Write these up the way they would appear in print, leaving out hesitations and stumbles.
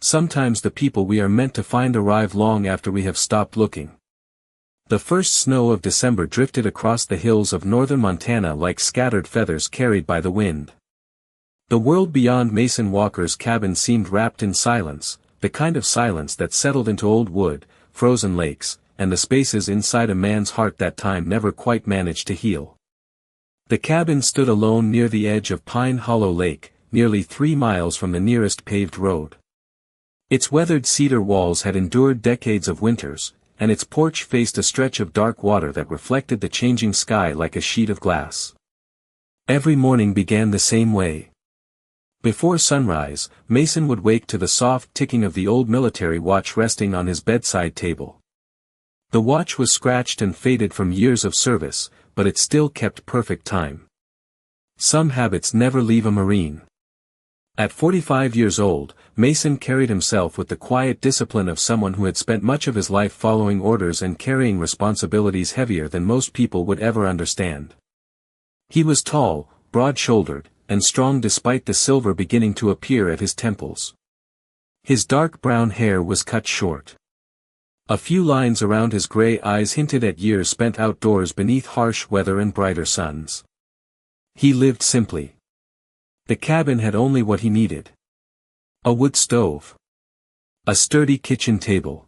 Sometimes the people we are meant to find arrive long after we have stopped looking. The first snow of December drifted across the hills of northern Montana like scattered feathers carried by the wind. The world beyond Mason Walker's cabin seemed wrapped in silence, the kind of silence that settled into old wood, frozen lakes, and the spaces inside a man's heart that time never quite managed to heal. The cabin stood alone near the edge of Pine Hollow Lake, nearly 3 miles from the nearest paved road. Its weathered cedar walls had endured decades of winters, and its porch faced a stretch of dark water that reflected the changing sky like a sheet of glass. Every morning began the same way. Before sunrise, Mason would wake to the soft ticking of the old military watch resting on his bedside table. The watch was scratched and faded from years of service, but it still kept perfect time. Some habits never leave a Marine. At 45 years old, Mason carried himself with the quiet discipline of someone who had spent much of his life following orders and carrying responsibilities heavier than most people would ever understand. He was tall, broad-shouldered, and strong despite the silver beginning to appear at his temples. His dark brown hair was cut short. A few lines around his gray eyes hinted at years spent outdoors beneath harsh weather and brighter suns. He lived simply. The cabin had only what he needed. A wood stove. A sturdy kitchen table.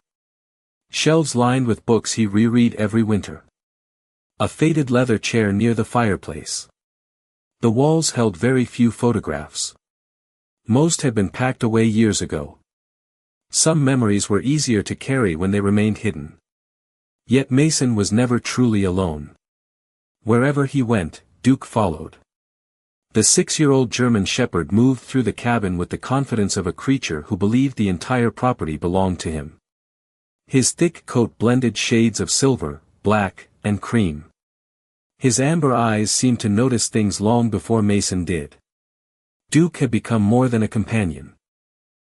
Shelves lined with books he reread every winter. A faded leather chair near the fireplace. The walls held very few photographs. Most had been packed away years ago. Some memories were easier to carry when they remained hidden. Yet Mason was never truly alone. Wherever he went, Duke followed. The 6-year-old German shepherd moved through the cabin with the confidence of a creature who believed the entire property belonged to him. His thick coat blended shades of silver, black, and cream. His amber eyes seemed to notice things long before Mason did. Duke had become more than a companion.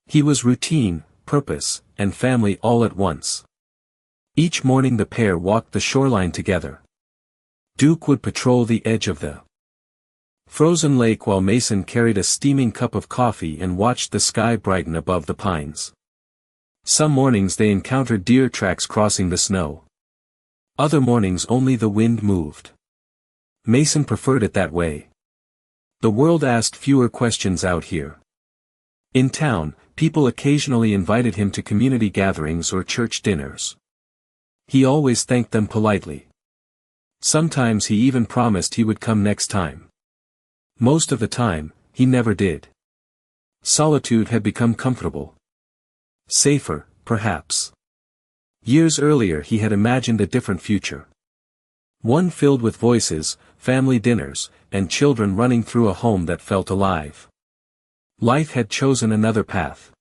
He was routine, purpose, and family all at once. Each morning the pair walked the shoreline together. Duke would patrol the edge of the frozen lake while Mason carried a steaming cup of coffee and watched the sky brighten above the pines. Some mornings they encountered deer tracks crossing the snow. Other mornings only the wind moved. Mason preferred it that way. The world asked fewer questions out here. In town, people occasionally invited him to community gatherings or church dinners. He always thanked them politely. Sometimes he even promised he would come next time. Most of the time, he never did. Solitude had become comfortable. Safer, perhaps. Years earlier he had imagined a different future. One filled with voices, family dinners, and children running through a home that felt alive. Life had chosen another path.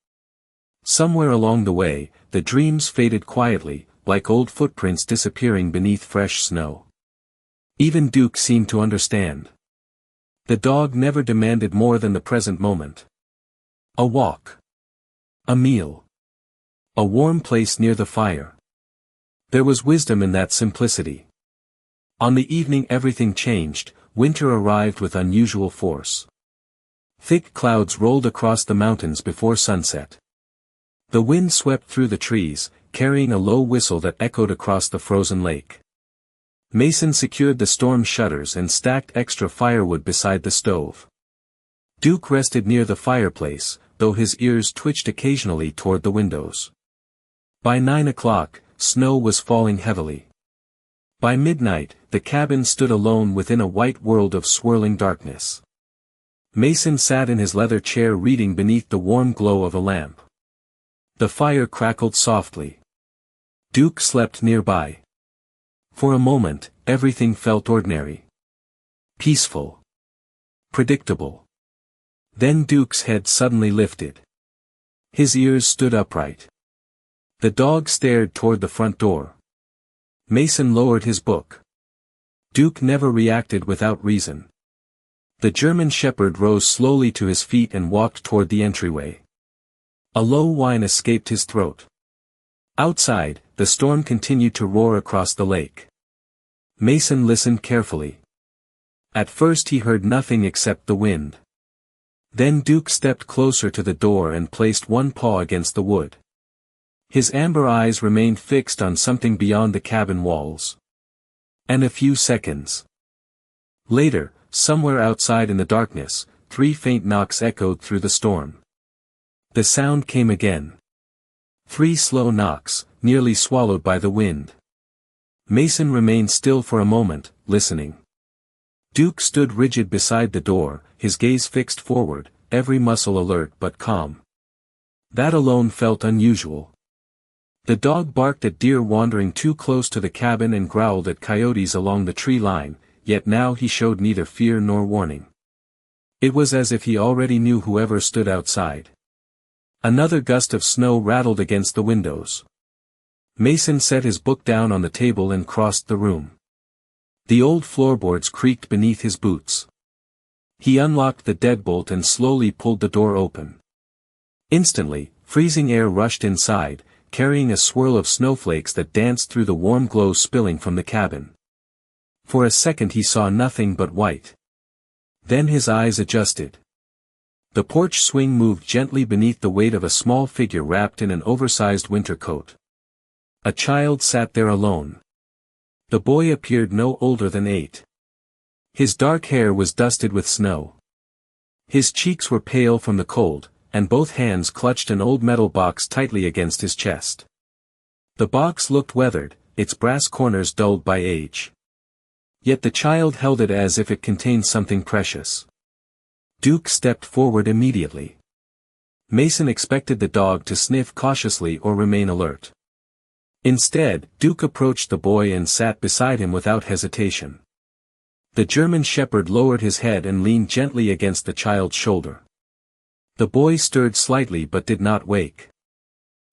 Somewhere along the way, the dreams faded quietly, like old footprints disappearing beneath fresh snow. Even Duke seemed to understand. The dog never demanded more than the present moment. A walk. A meal. A warm place near the fire. There was wisdom in that simplicity. On the evening everything changed. Winter arrived with unusual force. Thick clouds rolled across the mountains before sunset. The wind swept through the trees, carrying a low whistle that echoed across the frozen lake. Mason secured the storm shutters and stacked extra firewood beside the stove. Duke rested near the fireplace, though his ears twitched occasionally toward the windows. By 9 o'clock, snow was falling heavily. By midnight, the cabin stood alone within a white world of swirling darkness. Mason sat in his leather chair reading beneath the warm glow of a lamp. The fire crackled softly. Duke slept nearby. For a moment, everything felt ordinary. Peaceful. Predictable. Then Duke's head suddenly lifted. His ears stood upright. The dog stared toward the front door. Mason lowered his book. Duke never reacted without reason. The German shepherd rose slowly to his feet and walked toward the entryway. A low whine escaped his throat. Outside, the storm continued to roar across the lake. Mason listened carefully. At first he heard nothing except the wind. Then Duke stepped closer to the door and placed one paw against the wood. His amber eyes remained fixed on something beyond the cabin walls. And a few seconds later, somewhere outside in the darkness, 3 faint knocks echoed through the storm. The sound came again. 3 slow knocks, nearly swallowed by the wind. Mason remained still for a moment, listening. Duke stood rigid beside the door, his gaze fixed forward, every muscle alert but calm. That alone felt unusual. The dog barked at deer wandering too close to the cabin and growled at coyotes along the tree line, yet now he showed neither fear nor warning. It was as if he already knew whoever stood outside. Another gust of snow rattled against the windows. Mason set his book down on the table and crossed the room. The old floorboards creaked beneath his boots. He unlocked the deadbolt and slowly pulled the door open. Instantly, freezing air rushed inside, carrying a swirl of snowflakes that danced through the warm glow spilling from the cabin. For a second he saw nothing but white. Then his eyes adjusted. The porch swing moved gently beneath the weight of a small figure wrapped in an oversized winter coat. A child sat there alone. The boy appeared no older than 8. His dark hair was dusted with snow. His cheeks were pale from the cold, and both hands clutched an old metal box tightly against his chest. The box looked weathered, its brass corners dulled by age. Yet the child held it as if it contained something precious. Duke stepped forward immediately. Mason expected the dog to sniff cautiously or remain alert. Instead, Duke approached the boy and sat beside him without hesitation. The German shepherd lowered his head and leaned gently against the child's shoulder. The boy stirred slightly but did not wake.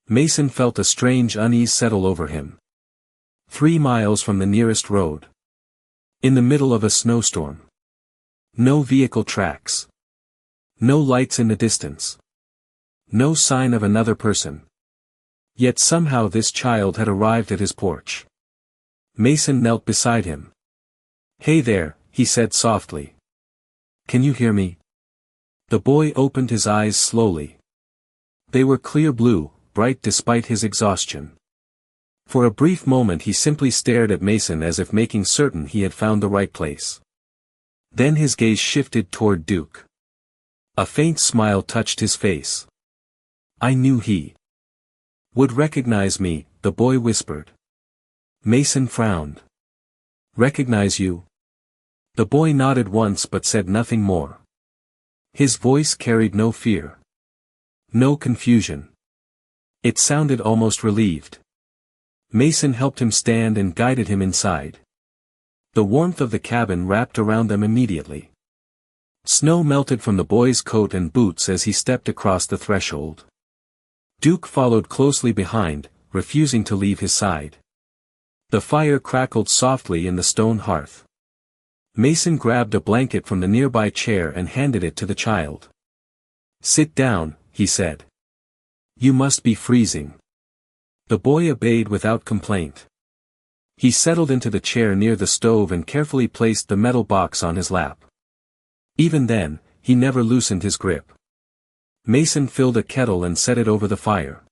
Mason felt a strange unease settle over him. 3 miles from the nearest road. In the middle of a snowstorm. No vehicle tracks. No lights in the distance. No sign of another person. Yet somehow this child had arrived at his porch. Mason knelt beside him. "Hey there," he said softly. "Can you hear me?" The boy opened his eyes slowly. They were clear blue, bright despite his exhaustion. For a brief moment he simply stared at Mason as if making certain he had found the right place. Then his gaze shifted toward Duke. A faint smile touched his face. "I knew he would recognize me," the boy whispered. Mason frowned. "Recognize you?" The boy nodded once but said nothing more. His voice carried no fear. No confusion. It sounded almost relieved. Mason helped him stand and guided him inside. The warmth of the cabin wrapped around them immediately. Snow melted from the boy's coat and boots as he stepped across the threshold. Duke followed closely behind, refusing to leave his side. The fire crackled softly in the stone hearth. Mason grabbed a blanket from the nearby chair and handed it to the child. "Sit down," he said. "You must be freezing." The boy obeyed without complaint. He settled into the chair near the stove and carefully placed the metal box on his lap. Even then, he never loosened his grip. Mason filled a kettle and set it over the fire.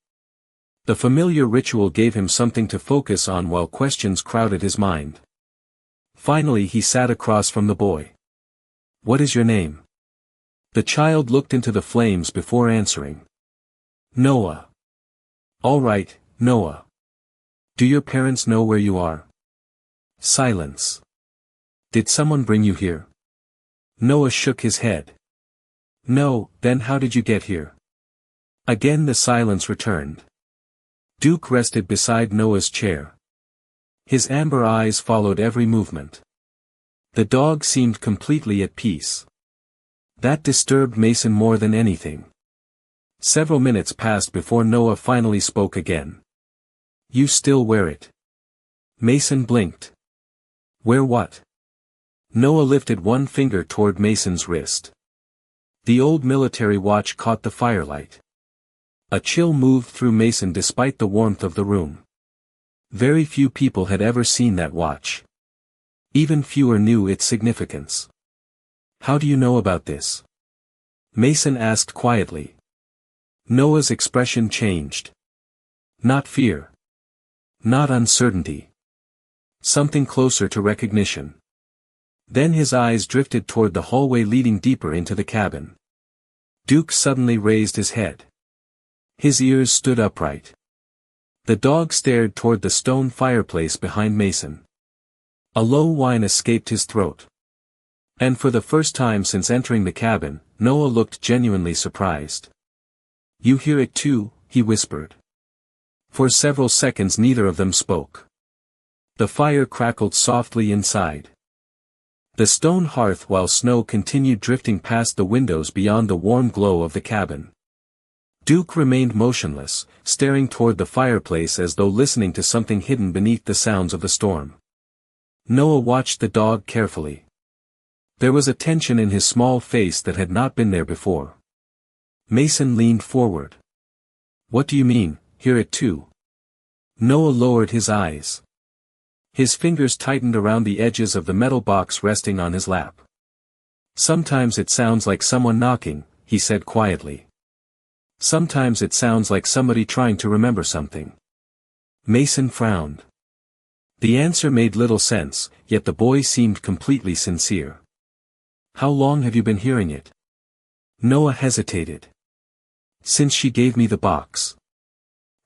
The familiar ritual gave him something to focus on while questions crowded his mind. Finally he sat across from the boy. "What is your name?" The child looked into the flames before answering. "Noah." "All right, Noah. Do your parents know where you are?" Silence. "Did someone bring you here?" Noah shook his head. "No." "Then how did you get here?" Again the silence returned. Duke rested beside Noah's chair. His amber eyes followed every movement. The dog seemed completely at peace. That disturbed Mason more than anything. Several minutes passed before Noah finally spoke again. "You still wear it?" Mason blinked. "Wear what?" Noah lifted one finger toward Mason's wrist. The old military watch caught the firelight. A chill moved through Mason despite the warmth of the room. Very few people had ever seen that watch. Even fewer knew its significance. "How do you know about this?" Mason asked quietly. Noah's expression changed. Not fear. Not uncertainty. Something closer to recognition. Then his eyes drifted toward the hallway leading deeper into the cabin. Duke suddenly raised his head. His ears stood upright. The dog stared toward the stone fireplace behind Mason. A low whine escaped his throat. And for the first time since entering the cabin, Noah looked genuinely surprised. You hear it too, he whispered. For several seconds neither of them spoke. The fire crackled softly inside the stone hearth while snow continued drifting past the windows beyond the warm glow of the cabin. Duke remained motionless, staring toward the fireplace as though listening to something hidden beneath the sounds of the storm. Noah watched the dog carefully. There was a tension in his small face that had not been there before. Mason leaned forward. What do you mean, hear it too? Noah lowered his eyes. His fingers tightened around the edges of the metal box resting on his lap. Sometimes it sounds like someone knocking, he said quietly. Sometimes it sounds like somebody trying to remember something. Mason frowned. The answer made little sense, yet the boy seemed completely sincere. How long have you been hearing it? Noah hesitated. Since she gave me the box.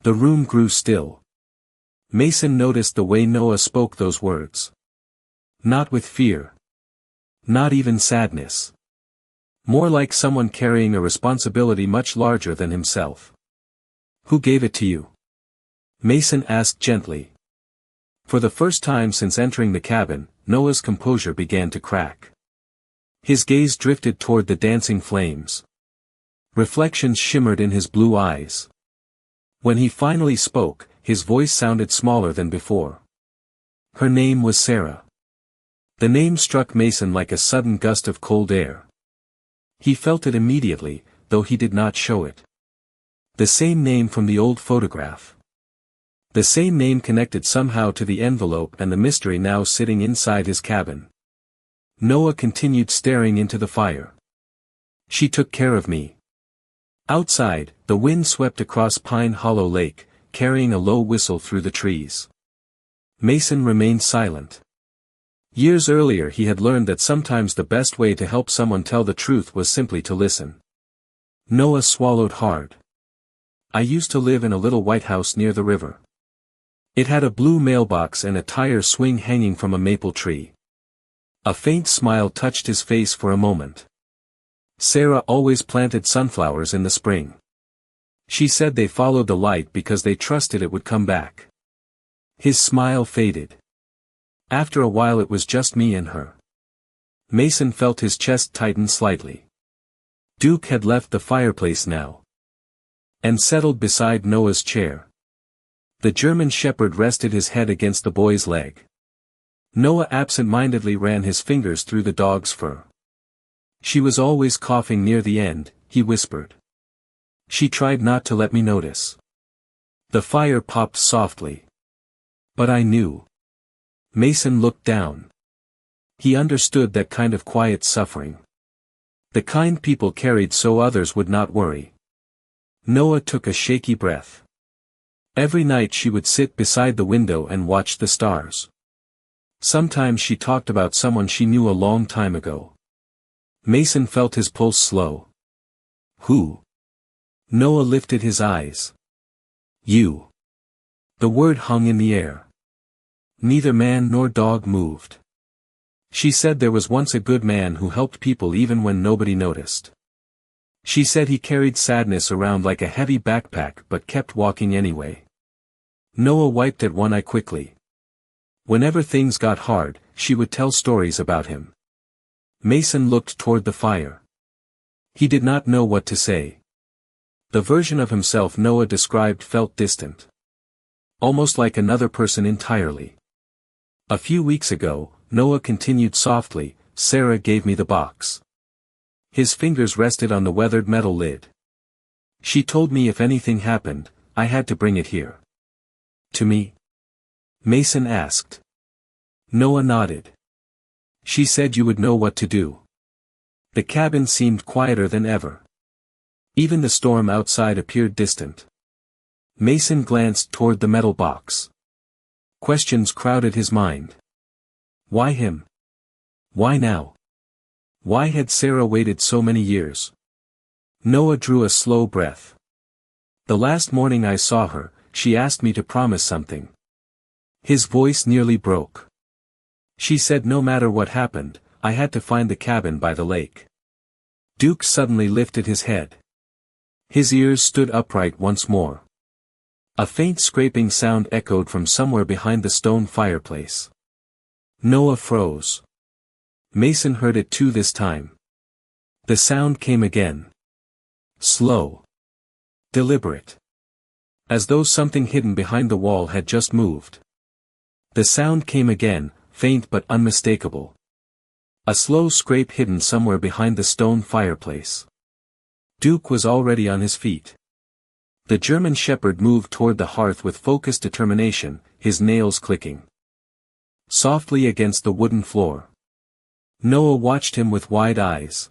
The room grew still. Mason noticed the way Noah spoke those words. Not with fear. Not even sadness. More like someone carrying a responsibility much larger than himself. Who gave it to you? Mason asked gently. For the first time since entering the cabin, Noah's composure began to crack. His gaze drifted toward the dancing flames. Reflections shimmered in his blue eyes. When he finally spoke, his voice sounded smaller than before. Her name was Sarah. The name struck Mason like a sudden gust of cold air. He felt it immediately, though he did not show it. The same name from the old photograph. The same name connected somehow to the envelope and the mystery now sitting inside his cabin. Noah continued staring into the fire. She took care of me. Outside, the wind swept across Pine Hollow Lake, carrying a low whistle through the trees. Mason remained silent. Years earlier he had learned that sometimes the best way to help someone tell the truth was simply to listen. Noah swallowed hard. I used to live in a little white house near the river. It had a blue mailbox and a tire swing hanging from a maple tree. A faint smile touched his face for a moment. Sarah always planted sunflowers in the spring. She said they followed the light because they trusted it would come back. His smile faded. After a while it was just me and her. Mason felt his chest tighten slightly. Duke had left the fireplace now. And settled beside Noah's chair. The German shepherd rested his head against the boy's leg. Noah absent-mindedly ran his fingers through the dog's fur. She was always coughing near the end, he whispered. She tried not to let me notice. The fire popped softly. But I knew. Mason looked down. He understood that kind of quiet suffering. The kind people carried so others would not worry. Noah took a shaky breath. Every night she would sit beside the window and watch the stars. Sometimes she talked about someone she knew a long time ago. Mason felt his pulse slow. Who? Noah lifted his eyes. You. The word hung in the air. Neither man nor dog moved. She said there was once a good man who helped people even when nobody noticed. She said he carried sadness around like a heavy backpack but kept walking anyway. Noah wiped at one eye quickly. Whenever things got hard, she would tell stories about him. Mason looked toward the fire. He did not know what to say. The version of himself Noah described felt distant. Almost like another person entirely. A few weeks ago, Noah continued softly, Sarah gave me the box. His fingers rested on the weathered metal lid. She told me if anything happened, I had to bring it here. To me? Mason asked. Noah nodded. She said you would know what to do. The cabin seemed quieter than ever. Even the storm outside appeared distant. Mason glanced toward the metal box. Questions crowded his mind. Why him? Why now? Why had Sarah waited so many years? Noah drew a slow breath. The last morning I saw her, she asked me to promise something. His voice nearly broke. She said no matter what happened, I had to find the cabin by the lake. Duke suddenly lifted his head. His ears stood upright once more. A faint scraping sound echoed from somewhere behind the stone fireplace. Noah froze. Mason heard it too this time. The sound came again. Slow. Deliberate. As though something hidden behind the wall had just moved. The sound came again, faint but unmistakable. A slow scrape hidden somewhere behind the stone fireplace. Duke was already on his feet. The German shepherd moved toward the hearth with focused determination, his nails clicking softly against the wooden floor. Noah watched him with wide eyes.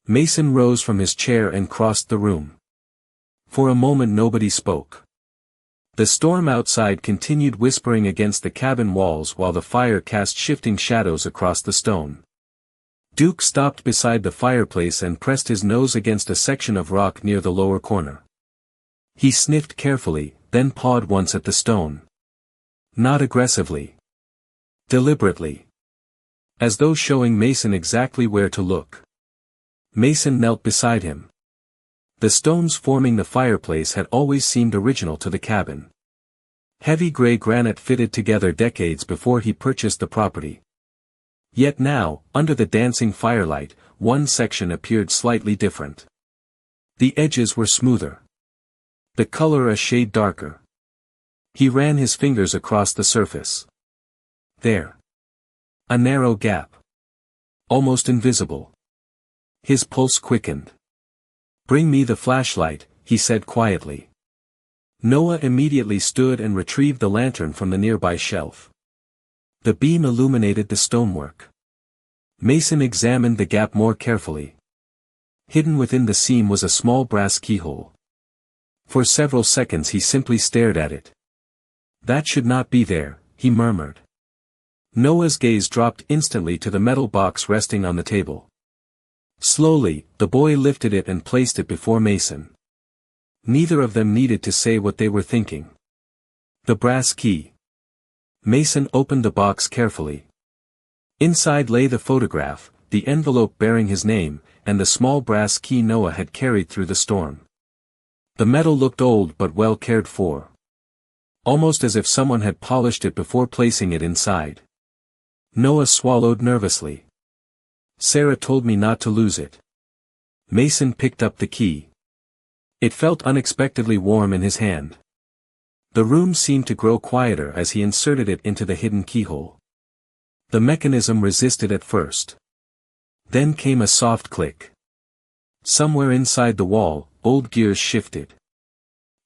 Mason rose from his chair and crossed the room. For a moment nobody spoke. The storm outside continued whispering against the cabin walls while the fire cast shifting shadows across the stone. Duke stopped beside the fireplace and pressed his nose against a section of rock near the lower corner. He sniffed carefully, then pawed once at the stone. Not aggressively. Deliberately. As though showing Mason exactly where to look. Mason knelt beside him. The stones forming the fireplace had always seemed original to the cabin. Heavy gray granite fitted together decades before he purchased the property. Yet now, under the dancing firelight, one section appeared slightly different. The edges were smoother. The color a shade darker. He ran his fingers across the surface. There. A narrow gap. Almost invisible. His pulse quickened. "Bring me the flashlight," he said quietly. Noah immediately stood and retrieved the lantern from the nearby shelf. The beam illuminated the stonework. Mason examined the gap more carefully. Hidden within the seam was a small brass keyhole. For several seconds he simply stared at it. "That should not be there," he murmured. Noah's gaze dropped instantly to the metal box resting on the table. Slowly, the boy lifted it and placed it before Mason. Neither of them needed to say what they were thinking. The brass key. Mason opened the box carefully. Inside lay the photograph, the envelope bearing his name, and the small brass key Noah had carried through the storm. The metal looked old but well cared for. Almost as if someone had polished it before placing it inside. Noah swallowed nervously. "Sarah told me not to lose it." Mason picked up the key. It felt unexpectedly warm in his hand. The room seemed to grow quieter as he inserted it into the hidden keyhole. The mechanism resisted at first. Then came a soft click. Somewhere inside the wall, old gears shifted.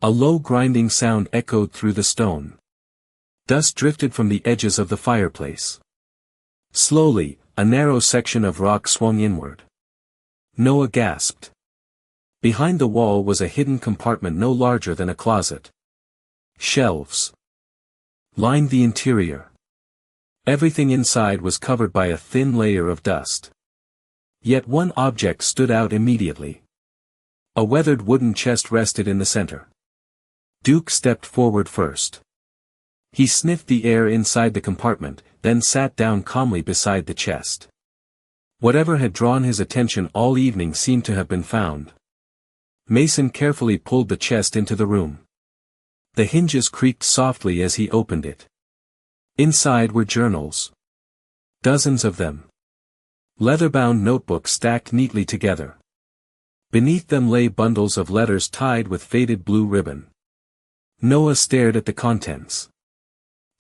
A low grinding sound echoed through the stone. Dust drifted from the edges of the fireplace. Slowly, a narrow section of rock swung inward. Noah gasped. Behind the wall was a hidden compartment no larger than a closet. Shelves lined the interior. Everything inside was covered by a thin layer of dust. Yet one object stood out immediately. A weathered wooden chest rested in the center. Duke stepped forward first. He sniffed the air inside the compartment, then sat down calmly beside the chest. Whatever had drawn his attention all evening seemed to have been found. Mason carefully pulled the chest into the room. The hinges creaked softly as he opened it. Inside were journals. Dozens of them. Leather-bound notebooks stacked neatly together. Beneath them lay bundles of letters tied with faded blue ribbon. Noah stared at the contents.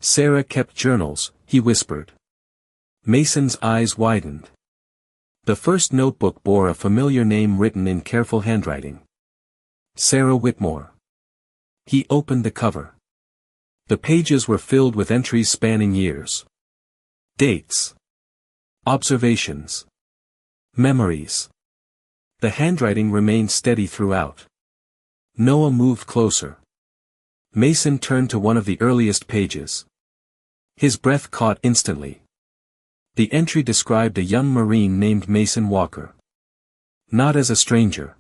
"Sarah kept journals," he whispered. Mason's eyes widened. The first notebook bore a familiar name written in careful handwriting. Sarah Whitmore. He opened the cover. The pages were filled with entries spanning years. Dates. Observations. Memories. The handwriting remained steady throughout. Noah moved closer. Mason turned to one of the earliest pages. His breath caught instantly. The entry described a young Marine named Mason Walker. Not as a stranger.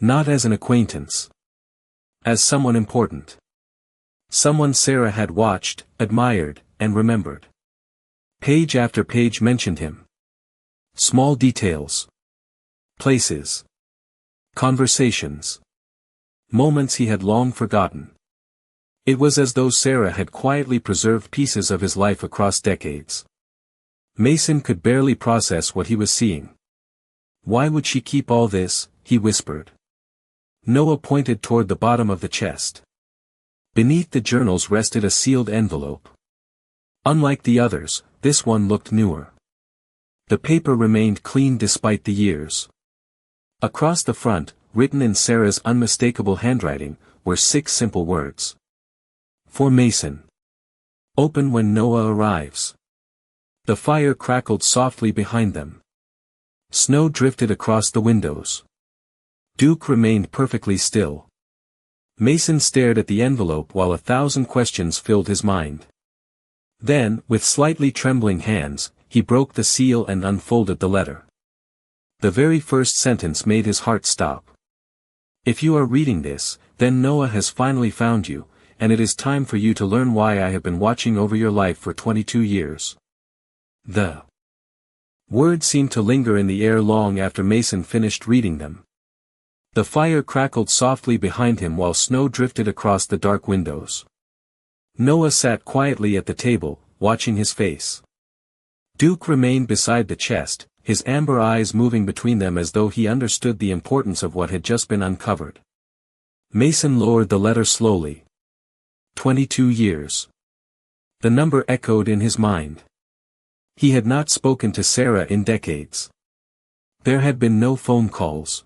Not as an acquaintance. As someone important. Someone Sarah had watched, admired, and remembered. Page after page mentioned him. Small details. Places. Conversations. Moments he had long forgotten. It was as though Sarah had quietly preserved pieces of his life across decades. Mason could barely process what he was seeing. Why would she keep all this, he whispered. Noah pointed toward the bottom of the chest. Beneath the journals rested a sealed envelope. Unlike the others, this one looked newer. The paper remained clean despite the years. Across the front, written in Sarah's unmistakable handwriting, were 6 simple words. For Mason. Open when Noah arrives. The fire crackled softly behind them. Snow drifted across the windows. Duke remained perfectly still. Mason stared at the envelope while 1,000 questions filled his mind. Then, with slightly trembling hands, he broke the seal and unfolded the letter. The very first sentence made his heart stop. If you are reading this, then Noah has finally found you, and it is time for you to learn why I have been watching over your life for 22 years. The words seemed to linger in the air long after Mason finished reading them. The fire crackled softly behind him while snow drifted across the dark windows. Noah sat quietly at the table, watching his face. Duke remained beside the chest, his amber eyes moving between them as though he understood the importance of what had just been uncovered. Mason lowered the letter slowly. 22 years. The number echoed in his mind. He had not spoken to Sarah in decades. There had been no phone calls.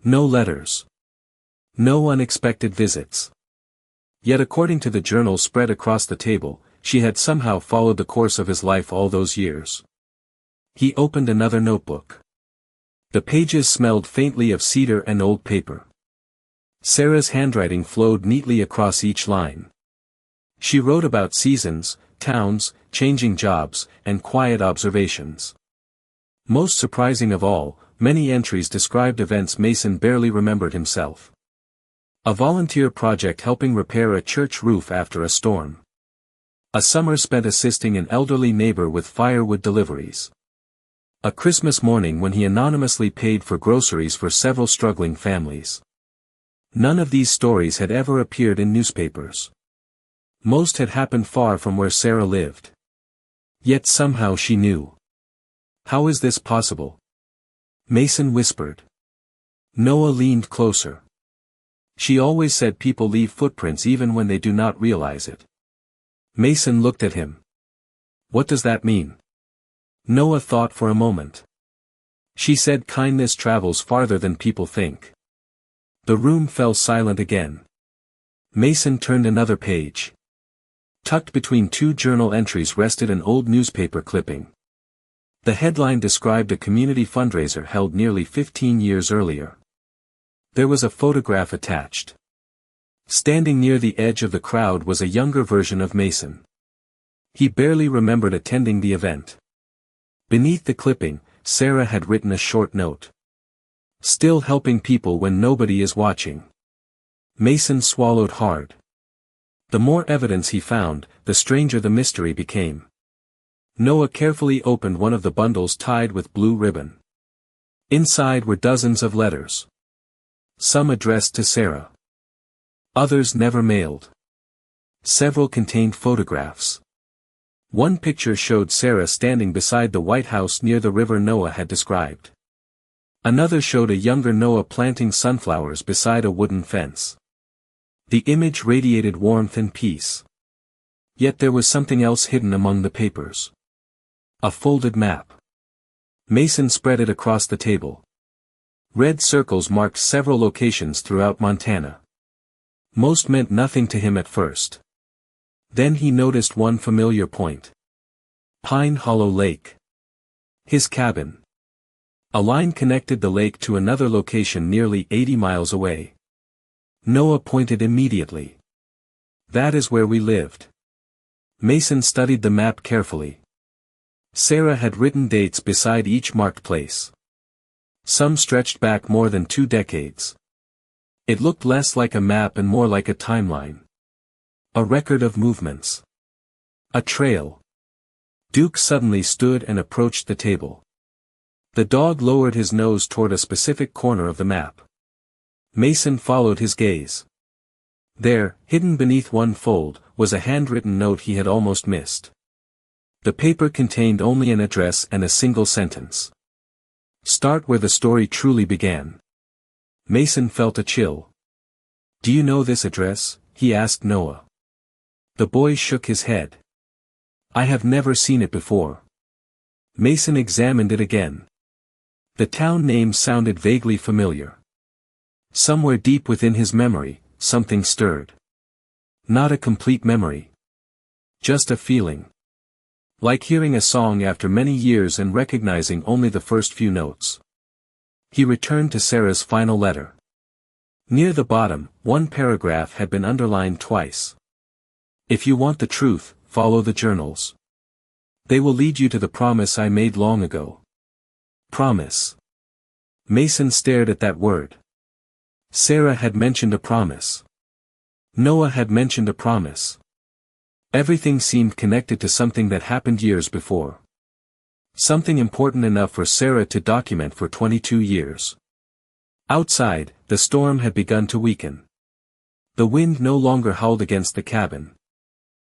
No letters. No unexpected visits. Yet according to the journal spread across the table, she had somehow followed the course of his life all those years. He opened another notebook. The pages smelled faintly of cedar and old paper. Sarah's handwriting flowed neatly across each line. She wrote about seasons, towns, changing jobs, and quiet observations. Most surprising of all, many entries described events Mason barely remembered himself. A volunteer project helping repair a church roof after a storm. A summer spent assisting an elderly neighbor with firewood deliveries. A Christmas morning when he anonymously paid for groceries for several struggling families. None of these stories had ever appeared in newspapers. Most had happened far from where Sarah lived. Yet somehow she knew. How is this possible? Mason whispered. Noah leaned closer. She always said people leave footprints even when they do not realize it. Mason looked at him. What does that mean? Noah thought for a moment. She said kindness travels farther than people think. The room fell silent again. Mason turned another page. Tucked between 2 journal entries rested an old newspaper clipping. The headline described a community fundraiser held nearly 15 years earlier. There was a photograph attached. Standing near the edge of the crowd was a younger version of Mason. He barely remembered attending the event. Beneath the clipping, Sarah had written a short note. Still helping people when nobody is watching. Mason swallowed hard. The more evidence he found, the stranger the mystery became. Noah carefully opened one of the bundles tied with blue ribbon. Inside were dozens of letters. Some addressed to Sarah. Others never mailed. Several contained photographs. One picture showed Sarah standing beside the White House near the river Noah had described. Another showed a younger Noah planting sunflowers beside a wooden fence. The image radiated warmth and peace. Yet there was something else hidden among the papers. A folded map. Mason spread it across the table. Red circles marked several locations throughout Montana. Most meant nothing to him at first. Then he noticed one familiar point. Pine Hollow Lake. His cabin. A line connected the lake to another location nearly 80 miles away. Noah pointed immediately. That is where we lived. Mason studied the map carefully. Sarah had written dates beside each marked place. Some stretched back more than 2 decades. It looked less like a map and more like a timeline. A record of movements. A trail. Duke suddenly stood and approached the table. The dog lowered his nose toward a specific corner of the map. Mason followed his gaze. There, hidden beneath one fold, was a handwritten note he had almost missed. The paper contained only an address and a single sentence. Start where the story truly began. Mason felt a chill. Do you know this address? He asked Noah. The boy shook his head. I have never seen it before. Mason examined it again. The town name sounded vaguely familiar. Somewhere deep within his memory, something stirred. Not a complete memory. Just a feeling. Like hearing a song after many years and recognizing only the first few notes. He returned to Sarah's final letter. Near the bottom, one paragraph had been underlined twice. If you want the truth, follow the journals. They will lead you to the promise I made long ago. Promise. Mason stared at that word. Sarah had mentioned a promise. Noah had mentioned a promise. Everything seemed connected to something that happened years before. Something important enough for Sarah to document for 22 years. Outside, the storm had begun to weaken. The wind no longer howled against the cabin.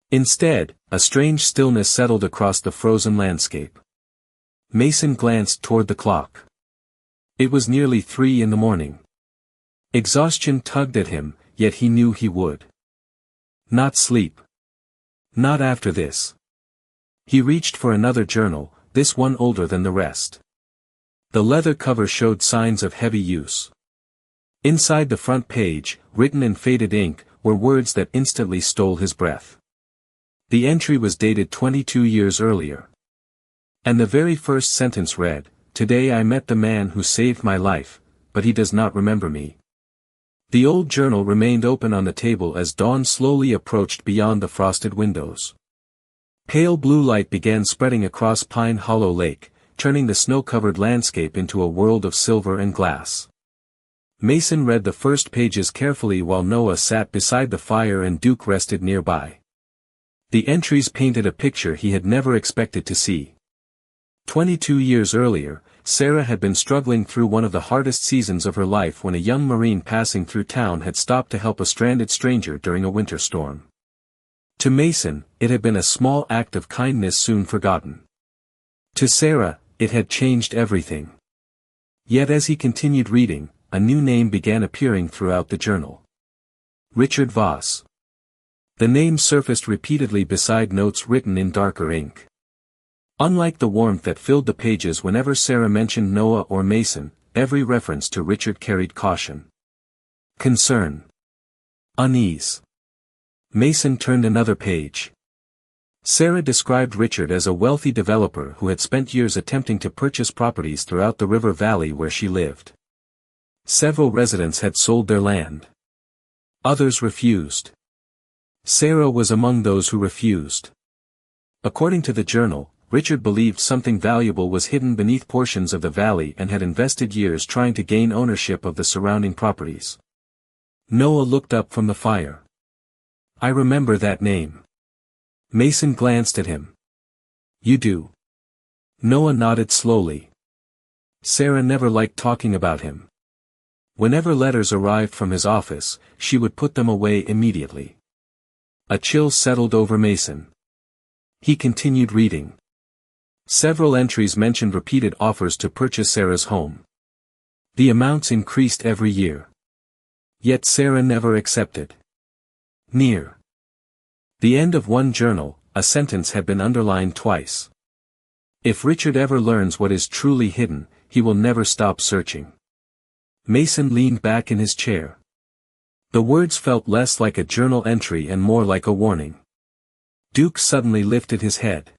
Instead, a strange stillness settled across the frozen landscape. Mason glanced toward the clock. It was nearly 3 in the morning. Exhaustion tugged at him, yet he knew he would not sleep. Not after this. He reached for another journal, this one older than the rest. The leather cover showed signs of heavy use. Inside the front page, written in faded ink, were words that instantly stole his breath. The entry was dated 22 years earlier. And the very first sentence read, "Today I met the man who saved my life, but he does not remember me." The old journal remained open on the table as dawn slowly approached beyond the frosted windows. Pale blue light began spreading across Pine Hollow Lake, turning the snow-covered landscape into a world of silver and glass. Mason read the first pages carefully while Noah sat beside the fire and Duke rested nearby. The entries painted a picture he had never expected to see. 22 years earlier, Sarah had been struggling through one of the hardest seasons of her life when a young Marine passing through town had stopped to help a stranded stranger during a winter storm. To Mason, it had been a small act of kindness soon forgotten. To Sarah, it had changed everything. Yet as he continued reading, a new name began appearing throughout the journal. Richard Voss. The name surfaced repeatedly beside notes written in darker ink. Unlike the warmth that filled the pages whenever Sarah mentioned Noah or Mason, every reference to Richard carried caution. Concern. Unease. Mason turned another page. Sarah described Richard as a wealthy developer who had spent years attempting to purchase properties throughout the river valley where she lived. Several residents had sold their land. Others refused. Sarah was among those who refused. According to the journal, Richard believed something valuable was hidden beneath portions of the valley and had invested years trying to gain ownership of the surrounding properties. Noah looked up from the fire. I remember that name. Mason glanced at him. You do? Noah nodded slowly. Sarah never liked talking about him. Whenever letters arrived from his office, she would put them away immediately. A chill settled over Mason. He continued reading. Several entries mentioned repeated offers to purchase Sarah's home. The amounts increased every year. Yet Sarah never accepted. Near the end of one journal, a sentence had been underlined twice. If Richard ever learns what is truly hidden, he will never stop searching. Mason leaned back in his chair. The words felt less like a journal entry and more like a warning. Duke suddenly lifted his head.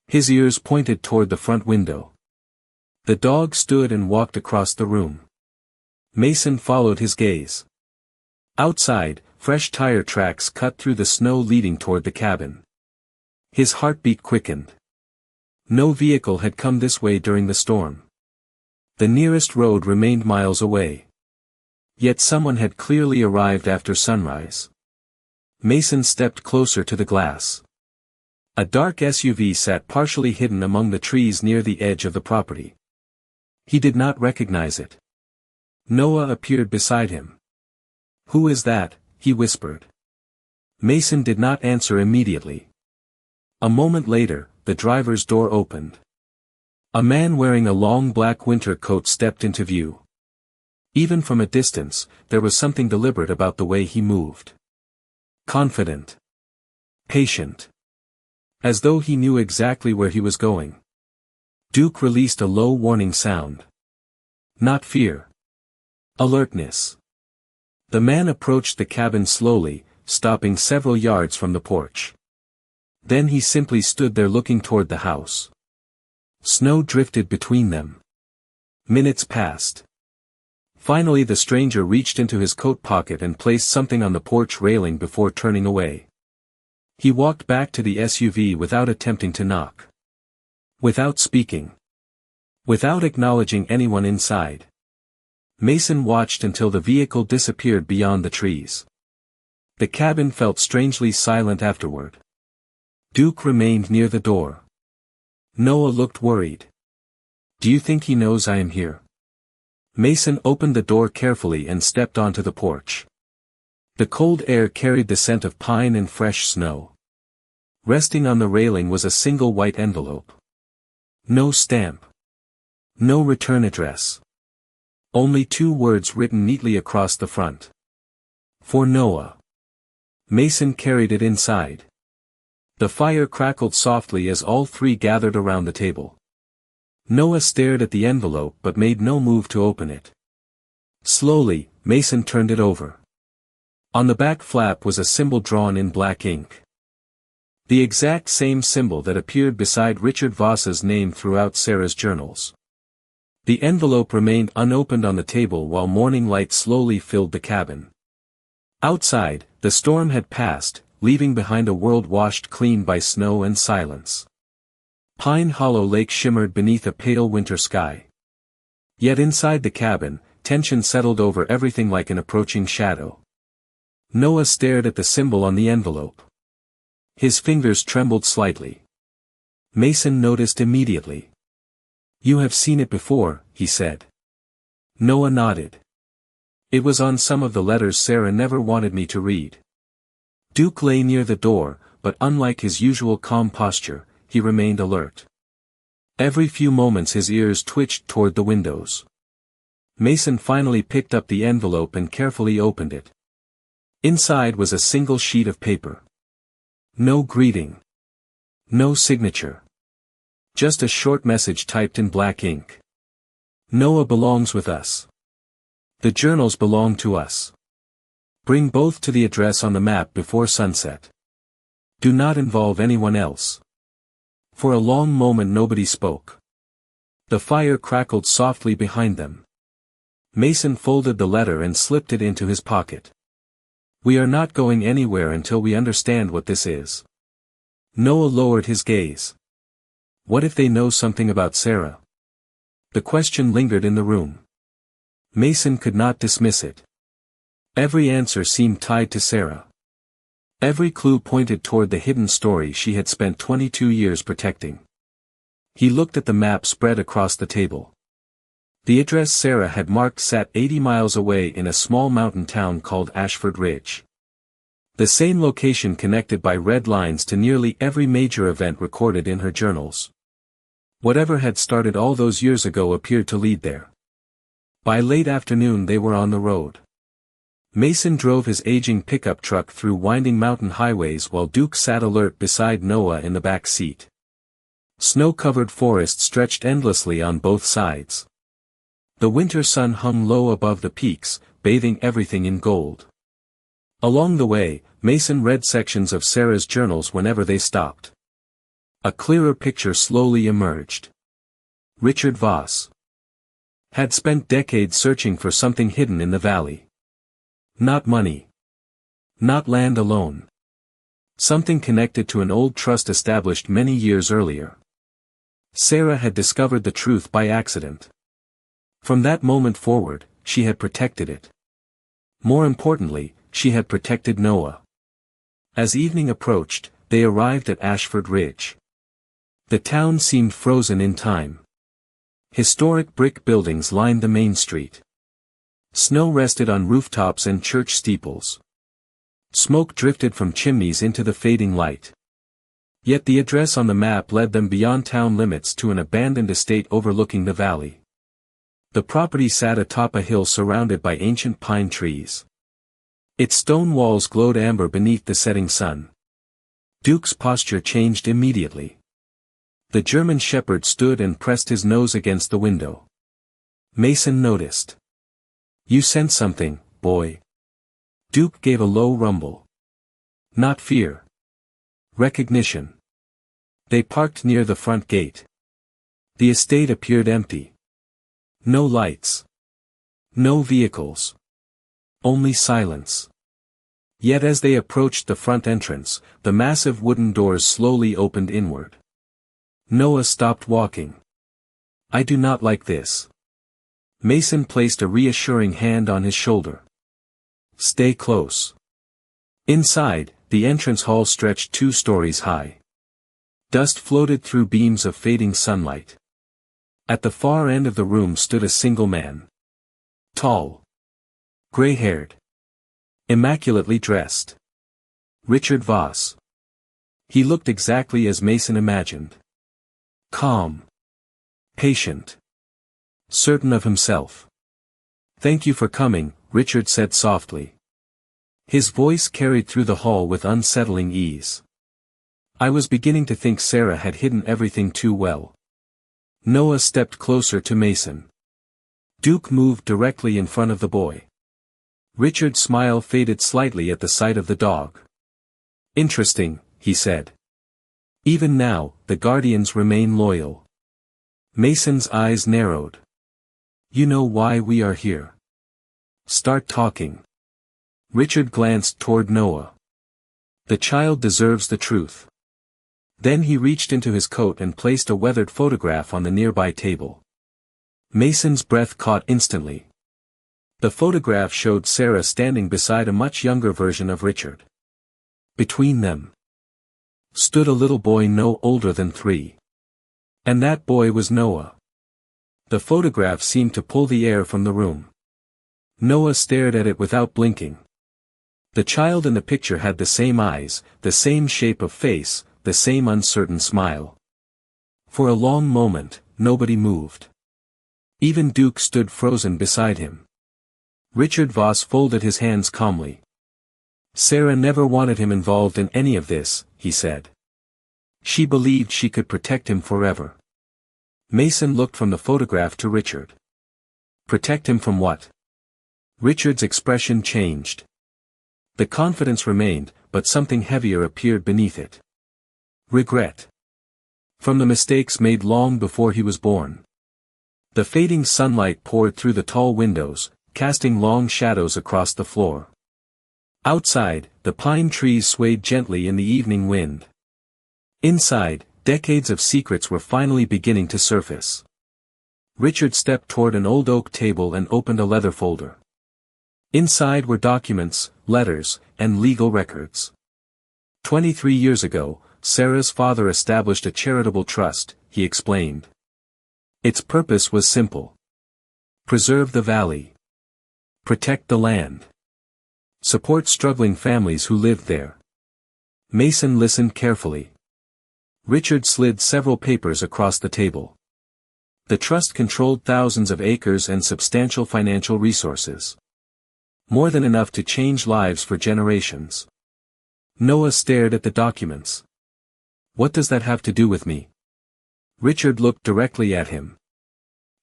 His ears pointed toward the front window. The dog stood and walked across the room. Mason followed his gaze. Outside, fresh tire tracks cut through the snow leading toward the cabin. His heartbeat quickened. No vehicle had come this way during the storm. The nearest road remained miles away. Yet someone had clearly arrived after sunrise. Mason stepped closer to the glass. A dark SUV sat partially hidden among the trees near the edge of the property. He did not recognize it. Noah appeared beside him. "Who is that?" he whispered. Mason did not answer immediately. A moment later, the driver's door opened. A man wearing a long black winter coat stepped into view. Even from a distance, there was something deliberate about the way he moved. Confident. Patient. As though he knew exactly where he was going. Duke released a low warning sound. Not fear. Alertness. The man approached the cabin slowly, stopping several yards from the porch. Then he simply stood there looking toward the house. Snow drifted between them. Minutes passed. Finally the stranger reached into his coat pocket and placed something on the porch railing before turning away. He walked back to the SUV without attempting to knock. Without speaking. Without acknowledging anyone inside. Mason watched until the vehicle disappeared beyond the trees. The cabin felt strangely silent afterward. Duke remained near the door. Noah looked worried. "Do you think he knows I am here?" Mason opened the door carefully and stepped onto the porch. The cold air carried the scent of pine and fresh snow. Resting on the railing was a single white envelope. No stamp. No return address. Only 2 words written neatly across the front. For Noah. Mason carried it inside. The fire crackled softly as all 3 gathered around the table. Noah stared at the envelope but made no move to open it. Slowly, Mason turned it over. On the back flap was a symbol drawn in black ink. The exact same symbol that appeared beside Richard Voss's name throughout Sarah's journals. The envelope remained unopened on the table while morning light slowly filled the cabin. Outside, the storm had passed, leaving behind a world washed clean by snow and silence. Pine Hollow Lake shimmered beneath a pale winter sky. Yet inside the cabin, tension settled over everything like an approaching shadow. Noah stared at the symbol on the envelope. His fingers trembled slightly. Mason noticed immediately. "You have seen it before," he said. Noah nodded. "It was on some of the letters Sarah never wanted me to read." Duke lay near the door, but unlike his usual calm posture, he remained alert. Every few moments his ears twitched toward the windows. Mason finally picked up the envelope and carefully opened it. Inside was a single sheet of paper. No greeting. No signature. Just a short message typed in black ink. "Noah belongs with us. The journals belong to us. Bring both to the address on the map before sunset. Do not involve anyone else." For a long moment nobody spoke. The fire crackled softly behind them. Mason folded the letter and slipped it into his pocket. "We are not going anywhere until we understand what this is." Noah lowered his gaze. What if they know something about Sarah? The question lingered in the room. Mason could not dismiss it. Every answer seemed tied to Sarah. Every clue pointed toward the hidden story she had spent 22 years protecting. He looked at the map spread across the table. The address Sarah had marked sat 80 miles away in a small mountain town called Ashford Ridge. The same location connected by red lines to nearly every major event recorded in her journals. Whatever had started all those years ago appeared to lead there. By late afternoon they were on the road. Mason drove his aging pickup truck through winding mountain highways while Duke sat alert beside Noah in the back seat. Snow-covered forest stretched endlessly on both sides. The winter sun hung low above the peaks, bathing everything in gold. Along the way, Mason read sections of Sarah's journals whenever they stopped. A clearer picture slowly emerged. Richard Voss. Had spent decades searching for something hidden in the valley. Not money. Not land alone. Something connected to an old trust established many years earlier. Sarah had discovered the truth by accident. From that moment forward, she had protected it. More importantly, she had protected Noah. As evening approached, they arrived at Ashford Ridge. The town seemed frozen in time. Historic brick buildings lined the main street. Snow rested on rooftops and church steeples. Smoke drifted from chimneys into the fading light. Yet the address on the map led them beyond town limits to an abandoned estate overlooking the valley. The property sat atop a hill surrounded by ancient pine trees. Its stone walls glowed amber beneath the setting sun. Duke's posture changed immediately. The German shepherd stood and pressed his nose against the window. Mason noticed. "You sense something, boy." Duke gave a low rumble. Not fear. Recognition. They parked near the front gate. The estate appeared empty. No lights. No vehicles. Only silence. Yet as they approached the front entrance, the massive wooden doors slowly opened inward. Noah stopped walking. "I do not like this." Mason placed a reassuring hand on his shoulder. "Stay close." Inside, the entrance hall stretched 2 stories high. Dust floated through beams of fading sunlight. At the far end of the room stood a single man. Tall. Gray-haired. Immaculately dressed. Richard Voss. He looked exactly as Mason imagined. Calm. Patient. Certain of himself. "Thank you for coming," Richard said softly. His voice carried through the hall with unsettling ease. "I was beginning to think Sarah had hidden everything too well." Noah stepped closer to Mason. Duke moved directly in front of the boy. Richard's smile faded slightly at the sight of the dog. "Interesting," he said. "Even now, the guardians remain loyal." Mason's eyes narrowed. "You know why we are here. Start talking." Richard glanced toward Noah. "The child deserves the truth." Then he reached into his coat and placed a weathered photograph on the nearby table. Mason's breath caught instantly. The photograph showed Sarah standing beside a much younger version of Richard. Between them stood a little boy no older than 3. And that boy was Noah. The photograph seemed to pull the air from the room. Noah stared at it without blinking. The child in the picture had the same eyes, the same shape of face, the same uncertain smile. For a long moment, nobody moved. Even Duke stood frozen beside him. Richard Voss folded his hands calmly. "Sarah never wanted him involved in any of this," he said. "She believed she could protect him forever." Mason looked from the photograph to Richard. "Protect him from what?" Richard's expression changed. The confidence remained, but something heavier appeared beneath it. Regret. From the mistakes made long before he was born. The fading sunlight poured through the tall windows, casting long shadows across the floor. Outside, the pine trees swayed gently in the evening wind. Inside, decades of secrets were finally beginning to surface. Richard stepped toward an old oak table and opened a leather folder. Inside were documents, letters, and legal records. 23 years ago, Sarah's father established a charitable trust, he explained. Its purpose was simple. Preserve the valley. Protect the land. Support struggling families who lived there. Mason listened carefully. Richard slid several papers across the table. The trust controlled thousands of acres and substantial financial resources. More than enough to change lives for generations. Noah stared at the documents. "What does that have to do with me?" Richard looked directly at him.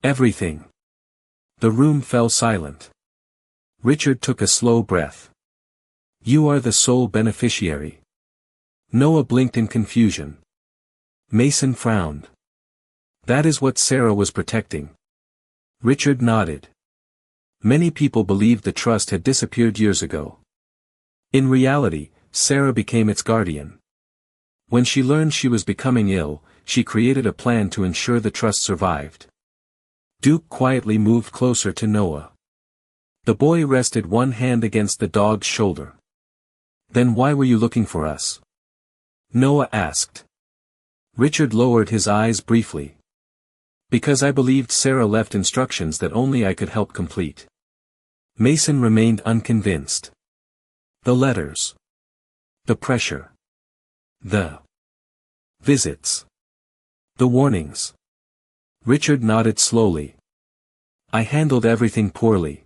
"Everything." The room fell silent. Richard took a slow breath. "You are the sole beneficiary." Noah blinked in confusion. Mason frowned. "That is what Sarah was protecting." Richard nodded. Many people believed the trust had disappeared years ago. In reality, Sarah became its guardian. When she learned she was becoming ill, she created a plan to ensure the trust survived. Duke quietly moved closer to Noah. The boy rested one hand against the dog's shoulder. "Then why were you looking for us?" Noah asked. Richard lowered his eyes briefly. "Because I believed Sarah left instructions that only I could help complete." Mason remained unconvinced. The letters. The pressure. The visits. The warnings. Richard nodded slowly. "I handled everything poorly."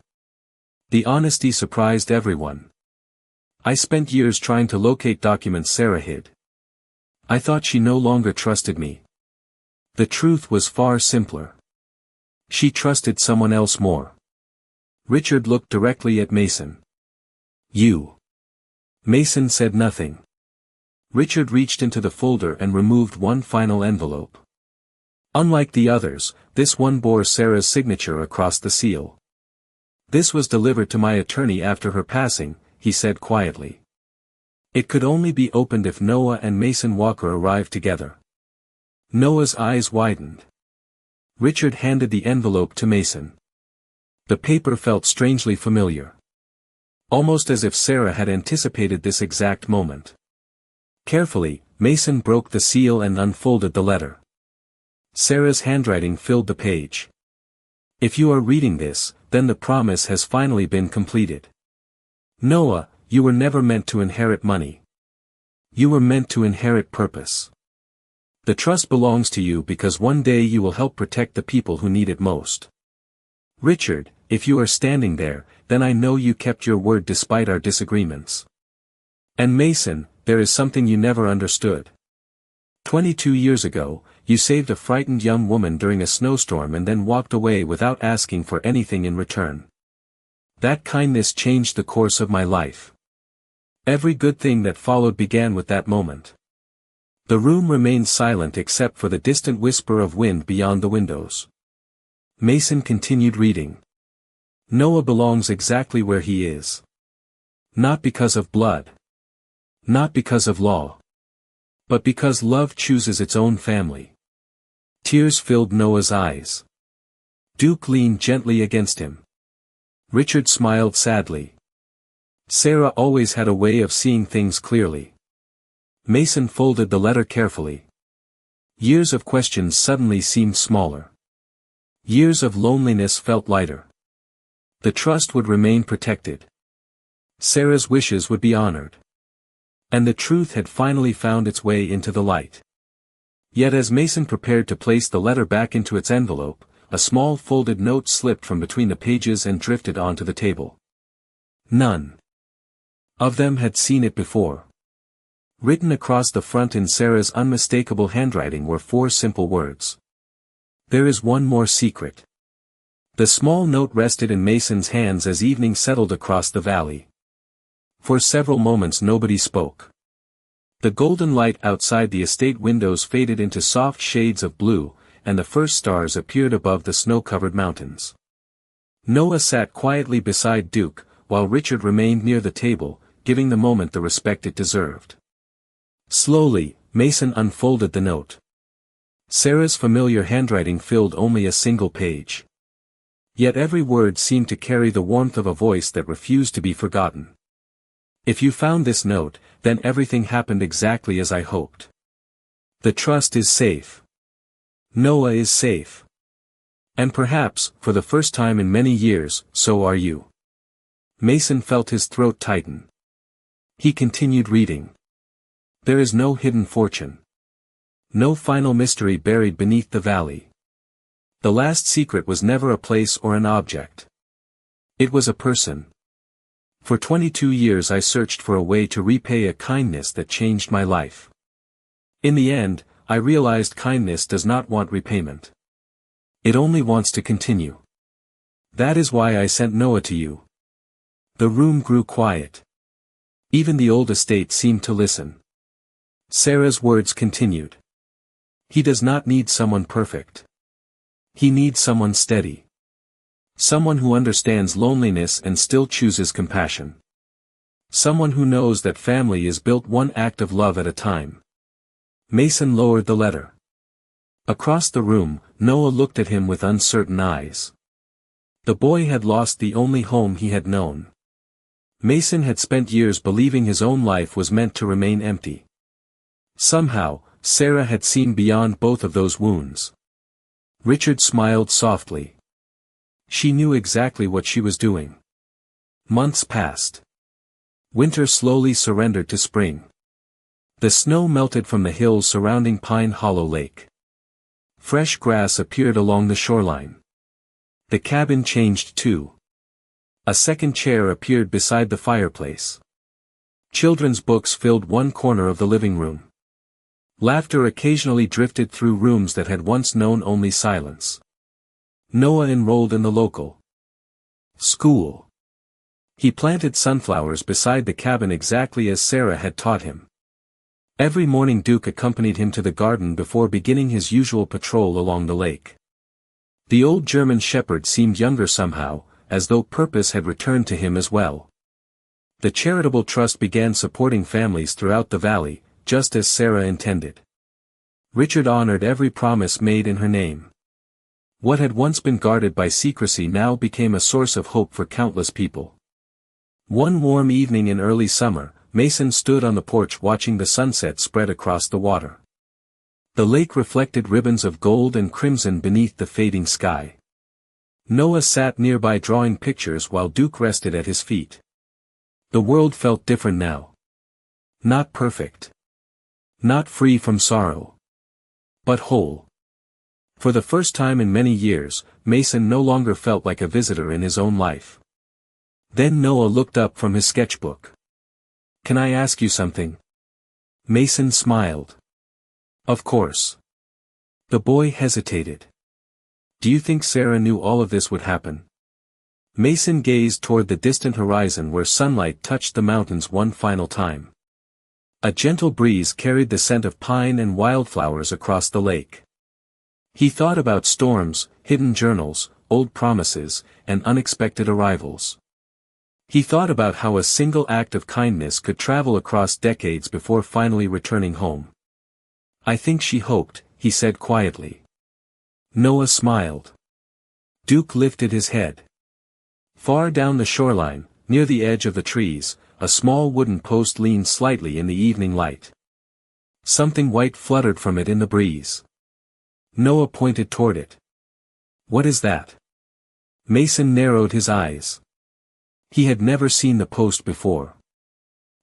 The honesty surprised everyone. "I spent years trying to locate documents Sarah hid. I thought she no longer trusted me. The truth was far simpler. She trusted someone else more." Richard looked directly at Mason. "You." Mason said nothing. Richard reached into the folder and removed one final envelope. Unlike the others, this one bore Sarah's signature across the seal. "This was delivered to my attorney after her passing," he said quietly. It could only be opened if Noah and Mason Walker arrived together. Noah's eyes widened. Richard handed the envelope to Mason. The paper felt strangely familiar. Almost as if Sarah had anticipated this exact moment. Carefully, Mason broke the seal and unfolded the letter. Sarah's handwriting filled the page. "If you are reading this, then the promise has finally been completed. Noah, you were never meant to inherit money. You were meant to inherit purpose. The trust belongs to you because one day you will help protect the people who need it most. Richard, if you are standing there, then I know you kept your word despite our disagreements. And Mason, there is something you never understood. 22 years ago, you saved a frightened young woman during a snowstorm and then walked away without asking for anything in return. That kindness changed the course of my life. Every good thing that followed began with that moment." The room remained silent except for the distant whisper of wind beyond the windows. Mason continued reading. "Noah belongs exactly where he is. Not because of blood. Not because of law. But because love chooses its own family." Tears filled Noah's eyes. Duke leaned gently against him. Richard smiled sadly. Sarah always had a way of seeing things clearly. Mason folded the letter carefully. Years of questions suddenly seemed smaller. Years of loneliness felt lighter. The trust would remain protected. Sarah's wishes would be honored. And the truth had finally found its way into the light. Yet as Mason prepared to place the letter back into its envelope, a small folded note slipped from between the pages and drifted onto the table. None of them had seen it before. Written across the front in Sarah's unmistakable handwriting were 4 simple words. "There is one more secret." The small note rested in Mason's hands as evening settled across the valley. For several moments nobody spoke. The golden light outside the estate windows faded into soft shades of blue, and the first stars appeared above the snow-covered mountains. Noah sat quietly beside Duke, while Richard remained near the table, giving the moment the respect it deserved. Slowly, Mason unfolded the note. Sarah's familiar handwriting filled only a single page. Yet every word seemed to carry the warmth of a voice that refused to be forgotten. "If you found this note, then everything happened exactly as I hoped. The trust is safe. Noah is safe. And perhaps, for the first time in many years, so are you." Mason felt his throat tighten. He continued reading. "There is no hidden fortune. No final mystery buried beneath the valley. The last secret was never a place or an object. It was a person. For 22 years I searched for a way to repay a kindness that changed my life. In the end, I realized kindness does not want repayment. It only wants to continue. That is why I sent Noah to you." The room grew quiet. Even the old estate seemed to listen. Sarah's words continued. "He does not need someone perfect. He needs someone steady. Someone who understands loneliness and still chooses compassion. Someone who knows that family is built one act of love at a time. Mason lowered the letter. Across the room, Noah looked at him with uncertain eyes. The boy had lost the only home he had known. Mason had spent years believing his own life was meant to remain empty. Somehow, Sarah had seen beyond both of those wounds. Richard smiled softly. She knew exactly what she was doing. Months passed. Winter slowly surrendered to spring. The snow melted from the hills surrounding Pine Hollow Lake. Fresh grass appeared along the shoreline. The cabin changed too. A second chair appeared beside the fireplace. Children's books filled one corner of the living room. Laughter occasionally drifted through rooms that had once known only silence. Noah enrolled in the local school. He planted sunflowers beside the cabin exactly as Sarah had taught him. Every morning Duke accompanied him to the garden before beginning his usual patrol along the lake. The old German shepherd seemed younger somehow, as though purpose had returned to him as well. The charitable trust began supporting families throughout the valley, just as Sarah intended. Richard honored every promise made in her name. What had once been guarded by secrecy now became a source of hope for countless people. One warm evening in early summer, Mason stood on the porch watching the sunset spread across the water. The lake reflected ribbons of gold and crimson beneath the fading sky. Noah sat nearby drawing pictures while Duke rested at his feet. The world felt different now. Not perfect. Not free from sorrow. But whole. For the first time in many years, Mason no longer felt like a visitor in his own life. Then Noah looked up from his sketchbook. "Can I ask you something?" Mason smiled. "Of course." The boy hesitated. "Do you think Sarah knew all of this would happen?" Mason gazed toward the distant horizon where sunlight touched the mountains one final time. A gentle breeze carried the scent of pine and wildflowers across the lake. He thought about storms, hidden journals, old promises, and unexpected arrivals. He thought about how a single act of kindness could travel across decades before finally returning home. "I think she hoped," he said quietly. Noah smiled. Duke lifted his head. Far down the shoreline, near the edge of the trees, a small wooden post leaned slightly in the evening light. Something white fluttered from it in the breeze. Noah pointed toward it. "What is that?" Mason narrowed his eyes. He had never seen the post before.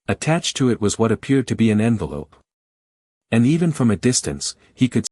Attached to it was what appeared to be an envelope. And even from a distance, he could